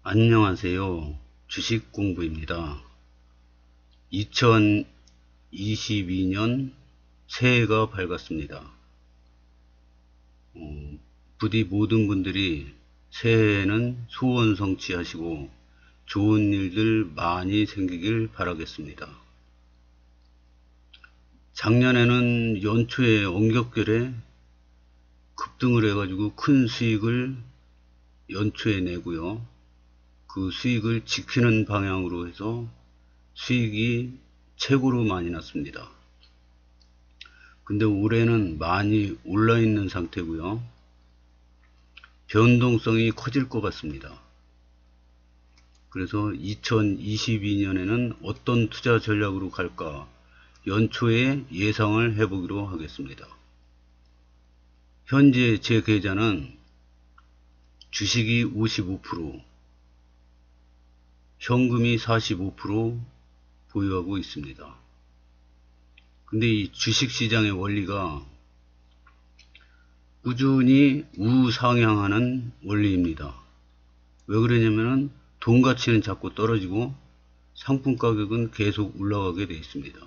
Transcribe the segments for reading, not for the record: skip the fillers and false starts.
안녕하세요. 주식공부입니다. 2022년 새해가 밝았습니다. 부디 모든 분들이 새해에는 소원 성취하시고 좋은 일들 많이 생기길 바라겠습니다. 작년에는 연초에 엄격결에 급등을 해가지고 큰 수익을 연초에 내고요. 그 수익을 지키는 방향으로 해서 수익이 최고로 많이 났습니다. 근데 올해는 많이 올라 있는 상태고요. 변동성이 커질 것 같습니다. 그래서 2022년에는 어떤 투자 전략으로 갈까 연초에 예상을 해보기로 하겠습니다. 현재 제 계좌는 주식이 55%, 현금이 45% 보유하고 있습니다. 근데 이 주식시장의 원리가 꾸준히 우상향하는 원리입니다. 왜 그러냐면은 돈 가치는 자꾸 떨어지고 상품 가격은 계속 올라가게 되어 있습니다.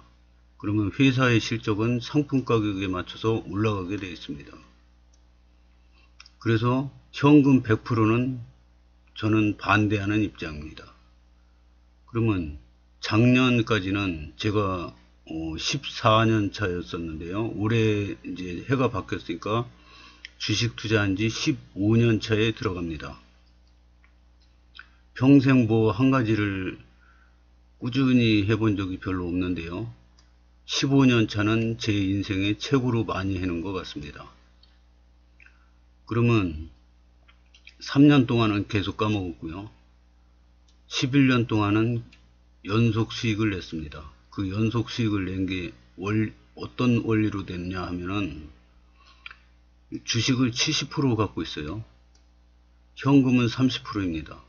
그러면 회사의 실적은 상품 가격에 맞춰서 올라가게 되어 있습니다. 그래서 현금 100%는 저는 반대하는 입장입니다. 그러면 작년까지는 제가 14년 차였었는데요. 올해 이제 해가 바뀌었으니까 주식 투자한 지 15년 차에 들어갑니다. 평생 뭐 한 가지를 꾸준히 해본 적이 별로 없는데요. 15년 차는 제 인생에 최고로 많이 해놓은 것 같습니다. 그러면 3년 동안은 계속 까먹었고요. 11년 동안은 연속 수익을 냈습니다. 그 연속 수익을 낸 게 어떤 원리로 됐냐 하면은 주식을 70% 갖고 있어요. 현금은 30%입니다.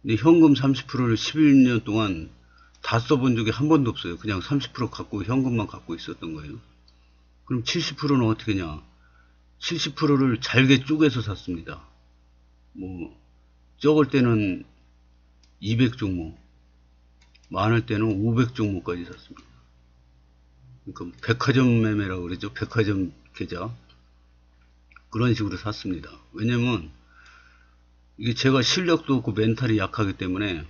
근데 현금 30%를 11년 동안 다 써본 적이 한 번도 없어요. 그냥 30% 갖고 현금만 갖고 있었던 거예요. 그럼 70%는 어떻게 냐? 70%를 잘게 쪼개서 샀습니다. 뭐 적을 때는 200종목, 많을 때는 500종목까지 샀습니다. 그러니까 백화점 매매라고 그러죠. 백화점 계좌. 그런 식으로 샀습니다. 왜냐면 이게 제가 실력도 없고 멘탈이 약하기 때문에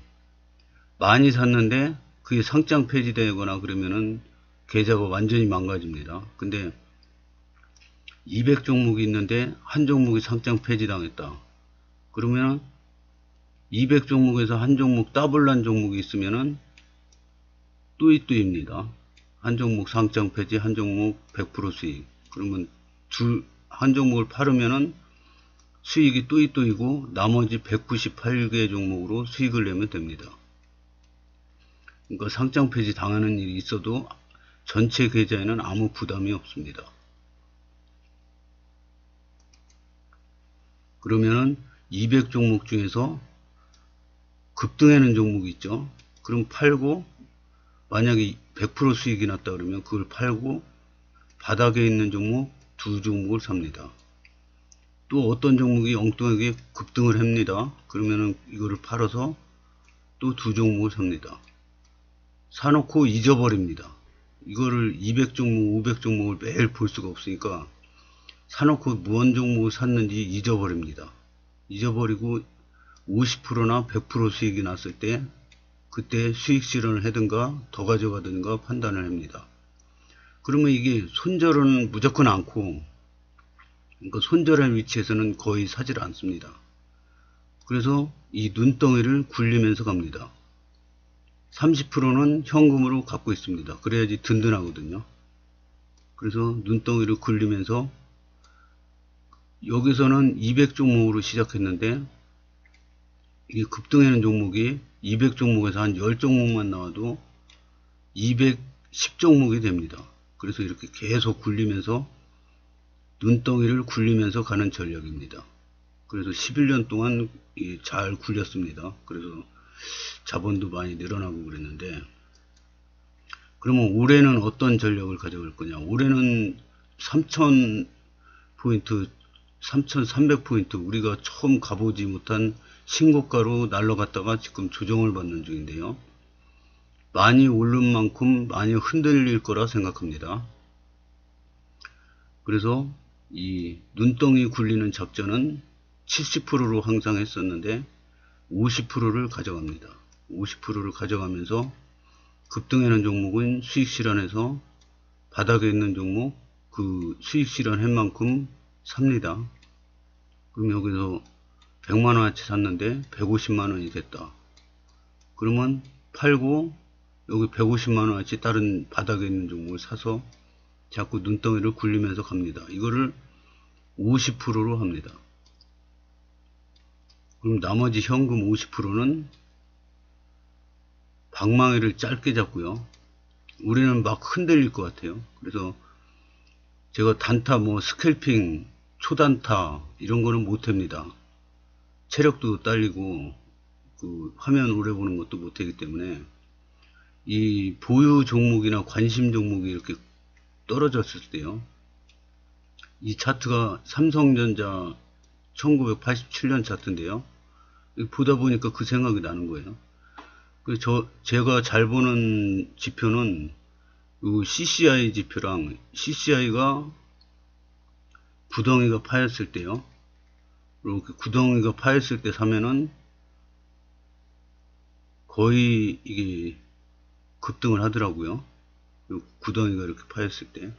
많이 샀는데 그게 상장 폐지되거나 그러면은 계좌가 완전히 망가집니다. 근데 200종목이 있는데 한 종목이 상장 폐지당했다. 그러면 200종목에서 한 종목 더블 난 종목이 있으면은 뚜이뚜이입니다. 한 종목 상장 폐지, 한 종목 100% 수익. 그러면 한 종목을 팔으면은 수익이 뚜이뚜이고 나머지 198개 종목으로 수익을 내면 됩니다. 그러니까 상장 폐지 당하는 일이 있어도 전체 계좌에는 아무 부담이 없습니다. 그러면은 200종목 중에서 급등하는 종목이 있죠. 그럼 팔고 만약에 100% 수익이 났다 그러면 그걸 팔고 바닥에 있는 종목 두 종목을 삽니다. 또 어떤 종목이 엉뚱하게 급등을 합니다. 그러면은 이거를 팔아서 또 두 종목을 삽니다. 사놓고 잊어버립니다. 이거를 200종목, 500종목을 매일 볼 수가 없으니까 사놓고 무언 종목을 샀는지 잊어버립니다. 잊어버리고 50%나 100% 수익이 났을 때 그때 수익 실현을 하든가 더 가져가든가 판단을 합니다. 그러면 이게 손절은 무조건 않고, 그러니까 손절한 위치에서는 거의 사질 않습니다. 그래서 이 눈덩이를 굴리면서 갑니다. 30%는 현금으로 갖고 있습니다. 그래야지 든든하거든요. 그래서 눈덩이를 굴리면서 여기서는 200종목으로 시작했는데 이 급등하는 종목이 200종목에서 한 10종목만 나와도 210종목이 됩니다. 그래서 이렇게 계속 굴리면서 눈덩이를 굴리면서 가는 전략입니다. 그래서 11년 동안 잘 굴렸습니다. 그래서 자본도 많이 늘어나고 그랬는데, 그러면 올해는 어떤 전략을 가져갈 거냐? 올해는 3000포인트, 3300포인트, 우리가 처음 가보지 못한 신고가로 날라갔다가 지금 조정을 받는 중인데요. 많이 오른 만큼 많이 흔들릴 거라 생각합니다. 그래서 이 눈덩이 굴리는 작전은 70%로 항상 했었는데 50%를 가져갑니다. 50%를 가져가면서 급등하는 종목은 수익 실현해서 바닥에 있는 종목 그 수익 실현한 만큼 삽니다. 그럼 여기서 100만원어치 샀는데 150만원이 됐다. 그러면 팔고 여기 150만원어치 다른 바닥에 있는 종목을 사서 자꾸 눈덩이를 굴리면서 갑니다. 이거를 50%로 합니다. 그럼 나머지 현금 50%는 방망이를 짧게 잡고요. 우리는 막 흔들릴 것 같아요. 그래서 제가 단타 뭐 스캘핑 초단타 이런 거는 못합니다. 체력도 딸리고 그 화면 오래 보는 것도 못하기 때문에 이 보유 종목이나 관심 종목이 이렇게 떨어졌을 때요. 이 차트가 삼성전자 1987년 차트인데요. 보다 보니까 그 생각이 나는 거예요. 제가 잘 보는 지표는 요 CCI 지표랑 CCI가 구덩이가 파였을 때요. 이렇게 구덩이가 파였을 때 사면은 거의 이게 급등을 하더라고요. 요 구덩이가 이렇게 파였을 때.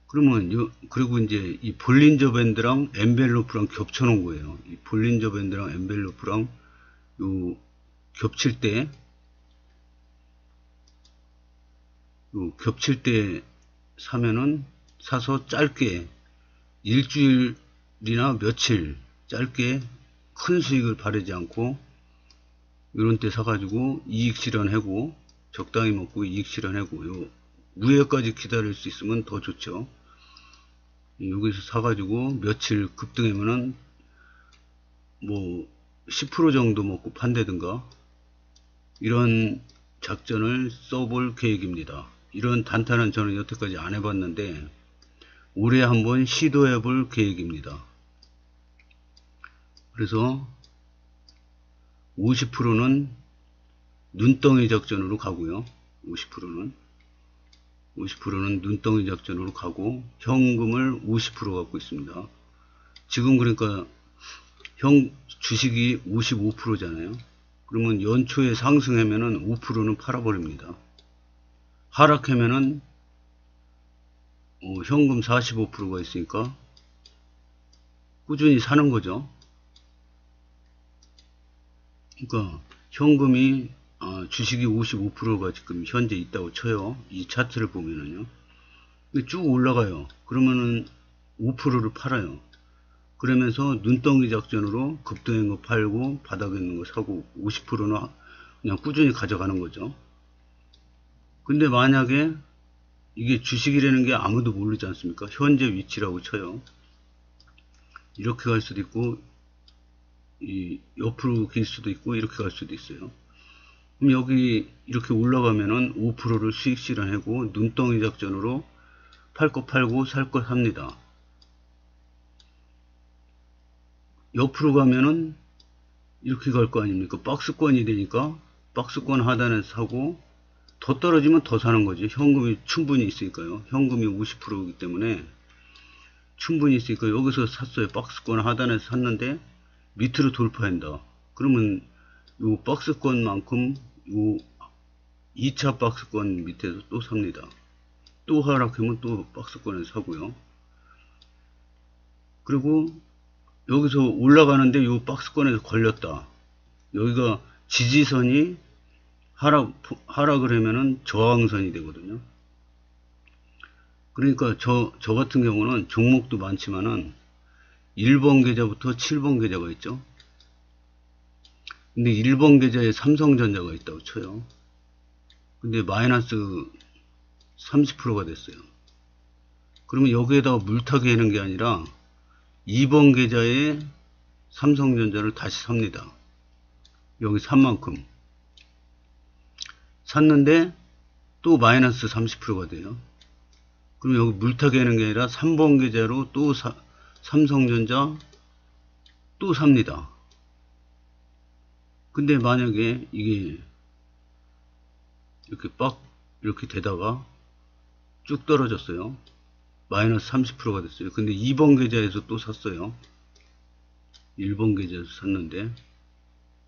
그러면 그리고 이제 이 볼린저 밴드랑 엔벨로프랑 겹쳐 놓은 거예요. 이 볼린저 밴드랑 엔벨로프랑 요 겹칠 때 사면은 사서 짧게 일주일이나 며칠 짧게 큰 수익을 바라지 않고 이런 때 사가지고 이익 실현하고 적당히 먹고 이익 실현하고 요 위에까지 기다릴 수 있으면 더 좋죠. 여기서 사가지고 며칠 급등하면은 뭐 10% 정도 먹고 판다든가 이런 작전을 써볼 계획입니다. 이런 단타는 저는 여태까지 안 해봤는데 올해 한번 시도해 볼 계획입니다. 그래서 50%는 눈덩이 작전으로 가고요. 50%는 눈덩이 작전으로 가고 현금을 50% 갖고 있습니다. 지금 그러니까 주식이 55%잖아요. 그러면 연초에 상승하면은 5%는 팔아버립니다. 하락하면은 현금 45%가 있으니까 꾸준히 사는 거죠. 그러니까 현금이 주식이 55%가 지금 현재 있다고 쳐요. 이 차트를 보면은요. 쭉 올라가요. 그러면은 5%를 팔아요. 그러면서 눈덩이 작전으로 급등한 거 팔고 바닥에 있는 거 사고 50%는 그냥 꾸준히 가져가는 거죠. 근데 만약에 이게 주식이라는 게 아무도 모르지 않습니까? 현재 위치라고 쳐요. 이렇게 갈 수도 있고 옆으로 길 수도 있고 이렇게 갈 수도 있어요. 그럼 여기 이렇게 올라가면은 5%를 수익 실현하고 눈덩이 작전으로 팔 거 팔고 살 거 삽니다. 옆으로 가면은 이렇게 갈 거 아닙니까? 박스권이 되니까 박스권 하단에서 사고 더 떨어지면 더 사는 거지. 현금이 충분히 있으니까요. 현금이 50%이기 때문에 충분히 있으니까 여기서 샀어요. 박스권 하단에서 샀는데 밑으로 돌파한다. 그러면 요 박스권만큼 요 2차 박스권 밑에서 또 삽니다. 또 하락하면 또 박스권에서 사고요. 그리고 여기서 올라가는데 요 박스권에서 걸렸다. 여기가 지지선이 하락을 하면은 저항선이 되거든요. 그러니까 저 같은 경우는 종목도 많지만은 1번 계좌부터 7번 계좌가 있죠. 근데 1번 계좌에 삼성전자가 있다고 쳐요. 근데 마이너스 30%가 됐어요. 그러면 여기에다가 물타기 하는 게 아니라 2번 계좌에 삼성전자를 다시 삽니다. 여기 산 만큼 샀는데 또 마이너스 30%가 돼요. 그럼 여기 물타기 하는 게 아니라 3번 계좌로 또 삼성전자 또 삽니다. 근데 만약에 이게 이렇게 이렇게 되다가 쭉 떨어졌어요. 마이너스 30%가 됐어요. 근데 2번 계좌에서 또 샀어요. 1번 계좌에서 샀는데,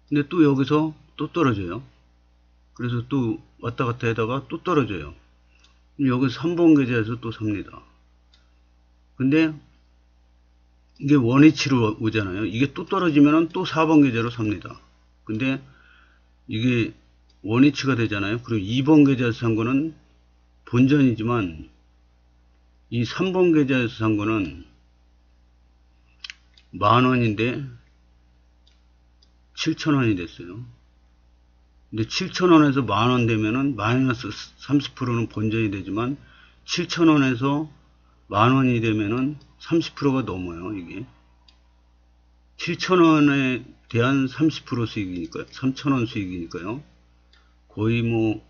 근데 또 여기서 또 떨어져요. 그래서 또 왔다 갔다 하다가 또 떨어져요. 여기서 3번 계좌에서 또 삽니다. 근데 이게 원위치로 오잖아요. 이게 또 떨어지면은 또 4번 계좌로 삽니다. 근데 이게 원위치가 되잖아요. 그리고 2번 계좌에서 산 거는 본전이지만 이 3번 계좌에서 산 거는 10,000원인데 7,000원이 됐어요. 근데 7,000원에서 10,000원 되면은 마이너스 30%는 본전이 되지만 7,000원에서 10,000원이 되면은 30%가 넘어요. 이게 7,000원에 대한 30% 수익이니까요. 3,000원 수익이니까요. 거의 뭐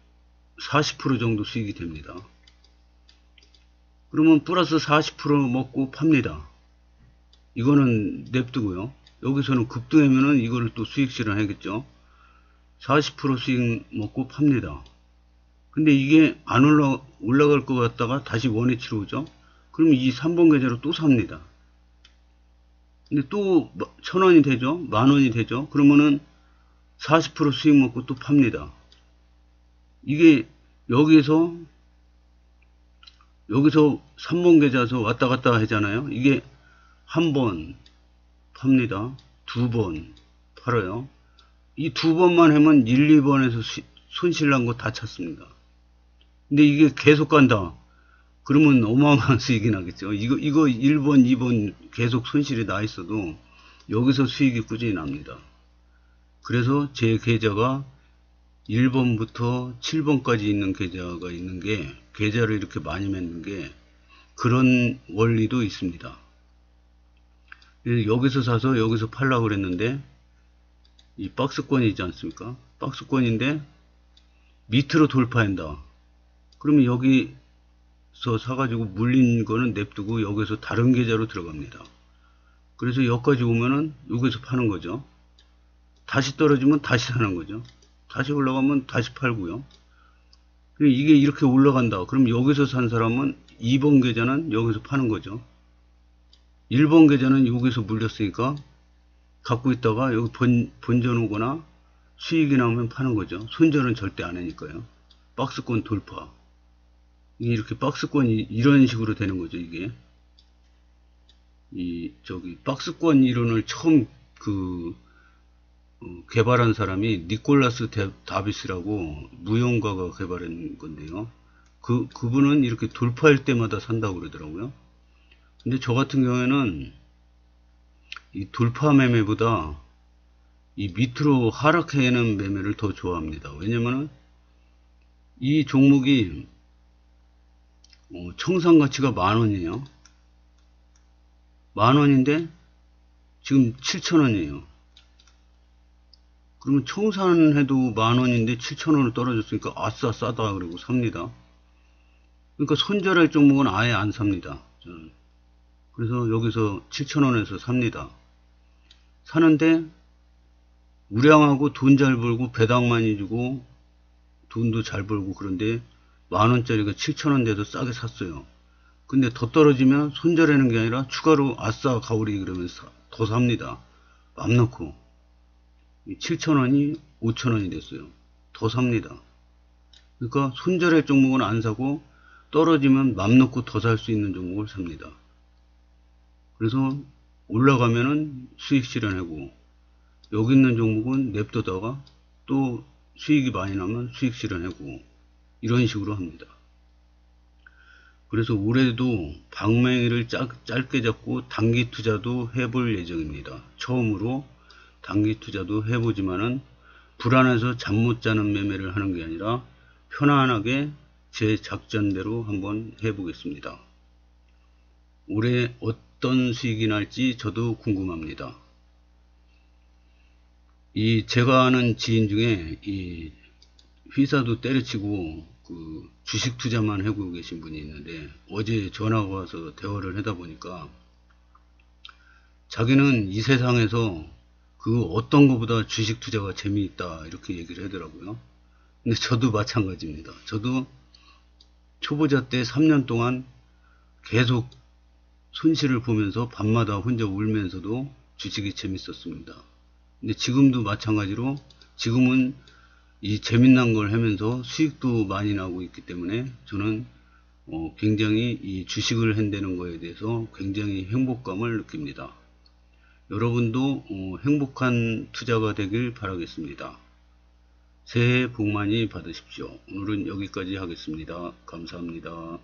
40% 정도 수익이 됩니다. 그러면 플러스 40% 먹고 팝니다. 이거는 냅두고요. 여기서는 급등하면은 이거를 또 수익 실현하겠죠. 40% 수익 먹고 팝니다. 근데 이게 안 올라갈 것 같다가 다시 원위치로 오죠. 그러면 이 3번 계좌로 또 삽니다. 근데 또 1,000원이 되죠. 10,000원이 되죠. 그러면은 40% 수익 먹고 또 팝니다. 이게 여기서 3번 계좌에서 왔다 갔다 하잖아요. 이게 한 번 팝니다. 2번 팔아요. 이 2번만 하면 1, 2번에서 손실 난 거 다 찾습니다. 근데 이게 계속 간다. 그러면 어마어마한 수익이 나겠죠. 이거 1번, 2번 계속 손실이 나 있어도 여기서 수익이 꾸준히 납니다. 그래서 제 계좌가 1번부터 7번까지 있는 계좌가 있는 게, 계좌를 이렇게 많이 맺는 게 그런 원리도 있습니다. 여기서 사서 여기서 팔라고 그랬는데, 이 박스권이 있지 않습니까? 박스권인데 밑으로 돌파한다. 그러면 여기서 사가지고 물린 거는 냅두고 여기서 다른 계좌로 들어갑니다. 그래서 여기까지 오면은 여기서 파는 거죠. 다시 떨어지면 다시 사는 거죠. 다시 올라가면 다시 팔고요. 이게 이렇게 올라간다. 그럼 여기서 산 사람은 2번 계좌는 여기서 파는 거죠. 1번 계좌는 여기서 물렸으니까 갖고 있다가 여기 본전 오거나 수익이 나오면 파는 거죠. 손절은 절대 안 하니까요. 박스권 돌파. 이렇게 박스권이 이런 식으로 되는 거죠. 이게 박스권 이론을 처음 개발한 사람이 니콜라스 다비스라고 무용가가 개발한 건데요. 그분은 이렇게 돌파할 때마다 산다고 그러더라고요. 근데 저 같은 경우에는 이 돌파 매매보다 이 밑으로 하락하는 매매를 더 좋아합니다. 왜냐면은 이 종목이 청산 가치가 10,000원이에요. 10,000원인데 지금 7,000원이에요. 그러면 청산해도 10,000원인데 7,000원으로 떨어졌으니까 아싸 싸다 그러고 삽니다. 그러니까 손절할 종목은 아예 안 삽니다. 저는. 그래서 여기서 7,000원에서 삽니다. 사는데 우량하고 돈 잘 벌고 배당 많이 주고 돈도 잘 벌고, 그런데 10,000원짜리가 7,000원 돼도 싸게 샀어요. 근데 더 떨어지면 손절하는 게 아니라 추가로 아싸 가오리 그러면서 더 삽니다. 맘 놓고 7,000원이 5,000원이 됐어요. 더 삽니다. 그러니까 손절할 종목은 안 사고 떨어지면 맘 놓고 더 살 수 있는 종목을 삽니다. 그래서 올라가면은 수익 실현하고, 여기 있는 종목은 냅두다가 또 수익이 많이 나면 수익 실현하고, 이런 식으로 합니다. 그래서 올해도 방맹이를 짧게 잡고 단기 투자도 해볼 예정입니다. 처음으로 단기 투자도 해보지만은 불안해서 잠 못 자는 매매를 하는 게 아니라 편안하게 제 작전대로 한번 해보겠습니다. 올해 어떤 수익이 날지 저도 궁금합니다. 제가 아는 지인 중에 이 회사도 때려치고 주식 투자만 하고 계신 분이 있는데, 어제 전화가 와서 대화를 하다 보니까 자기는 이 세상에서 그 어떤 것보다 주식 투자가 재미있다 이렇게 얘기를 하더라고요. 근데 저도 마찬가지입니다. 저도 초보자 때 3년 동안 계속 손실을 보면서 밤마다 혼자 울면서도 주식이 재밌었습니다. 근데 지금도 마찬가지로 지금은 이 재미난 걸 하면서 수익도 많이 나고 있기 때문에 저는 굉장히 이 주식을 한다는 거에 대해서 굉장히 행복감을 느낍니다. 여러분도 행복한 투자가 되길 바라겠습니다. 새해 복 많이 받으십시오. 오늘은 여기까지 하겠습니다. 감사합니다.